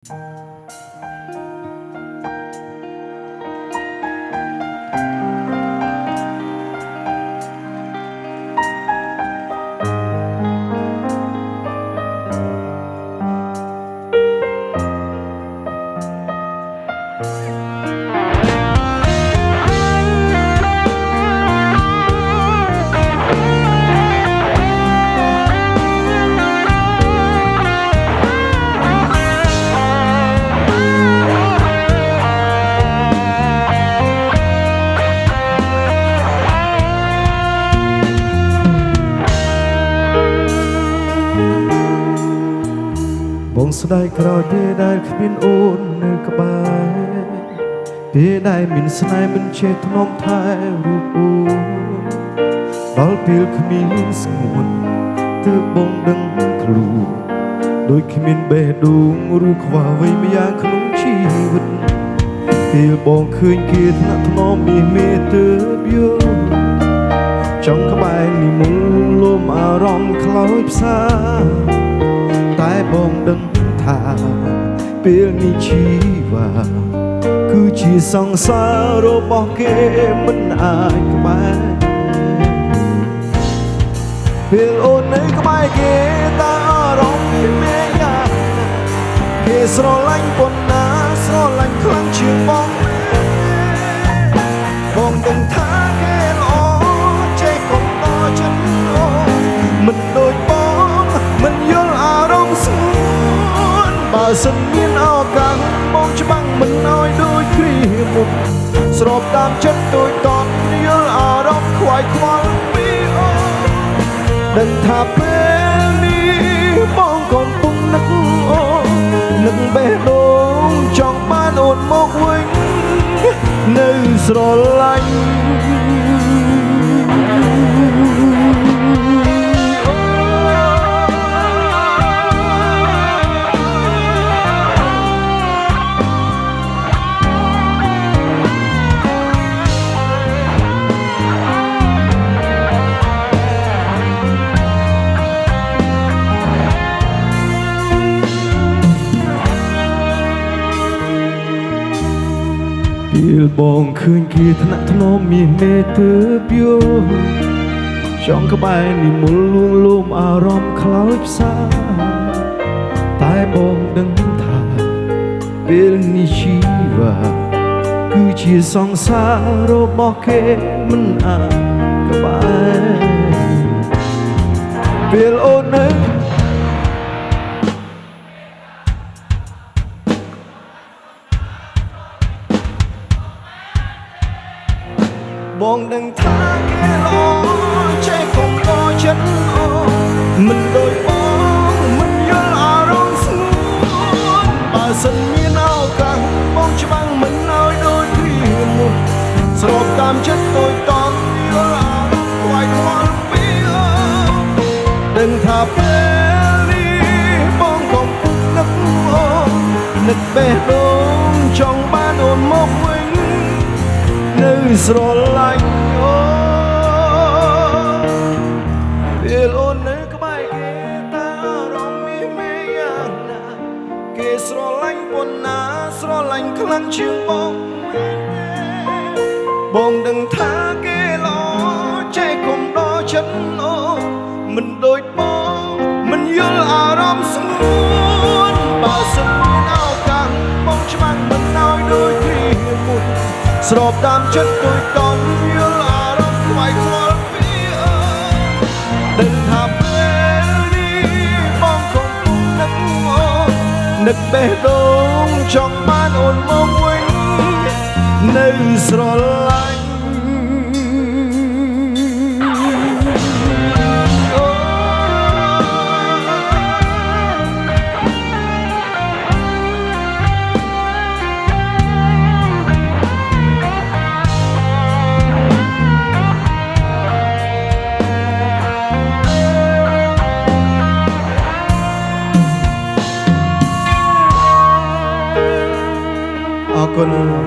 បងស្ដាយក្រោយពេលដែលគ្មានអូននៅក្បែរពេលដែលមានស្នេហ៍មិនចេះថ្នមថែរូបអូនដល់ពេលគ្មានស្ងួនទើបបងដឹងខ្លួនដូចគ្មានបេះដូងឬខ្វះអ្វីម្យ៉ាងក្នុងជីវិតពេលបងឃើញគេថ្នាក់ថ្នមមាសមេទើបយល់ចង់ក្បែរនិមលលំអារម្មណ៍ខ្លោចផ្សាតែបងដឹងថាពេលនេះជីវ៉ាគឺជាសង្សាររបស់គេមិនអាចក្បែរពេលអូននៅក្បែរគេតើអារម្មណ៍វាមានយ៉ាងណាគេស្រឡាញ់ប៉ុណ្ណាស្រឡាញ់ខ្លាំងជាងបងបងដឹងថាគេល្អចេះកុំតចិត្តអូមិនដូចបងមិនយល់អារម្មណ៍ស្ងួនបើសិនមានឱកាសបងច្បាំងមិនឲ្យដូចគ្រាមុនស្របតាមចិត្តដូចតន់យល់អារម្មណ៍ខ្វាយខ្វល់ពីអូនដឹងថាពេលនេះបងកំពុងនឹកអូននឹកបេះដូងចង់បានអូនមកវិញនៅស្រឡាញ់ពេលបងឃើញគេថ្នាក់ថ្នមមាសមេទើបយល់ចង់ក្បែរនិមលលួងលោមអារម្មណ៍ខ្លោចផ្សាតែបងដឹងថាពេលនេះជីវ៉ាគឺជាសង្សាររបស់គេមិនអាចក្បែរពេលអូននៅបងដឹងថាគេល្អចេះកុំតចិត្តអូមិនដូចបងមិនយល់អារម្មណ៍ស្ងួនបើសិនមានឱកាសបងច្បាំងមិនឲ្យដូចគ្រាមុនស្របតាមចិត្តដូចតន់យល់អារម្មណ៍ខ្វាយខ្វល់ពីអូដឹងថាពេលនេះបងកំពុងនឹកអូនឹកបេះដូងចង់បានអូនមកវិញនៅស្រឡាញ់អូពេលអូននៅក្បែរគេតើអារម្មណ៍មានមេយ៉ាងណាគេស្រឡាញ់ប៉ុណ្ណាស្រឡាញ់ខ្លាំងជាងបងបងដឹងថាគេល្អចេះកុំដកចិត្តអូមិនដូចបងមិនយល់អារម្មណ៍ស្ងួនបើសិនមានឱកាសបងច្បាំងមិនឲ្យដូចគ្រាមុនស្របតាមចិត្តដូចតន់យល់អារម្មណ៍ខ្វាយខ្វល់ពីអូនដឹងថាពេលនេះបងកំពុងនឹកអូននឹកបេះដូងចង់បានអូនមកវិញនៅស្រឡាញ់អរគុណ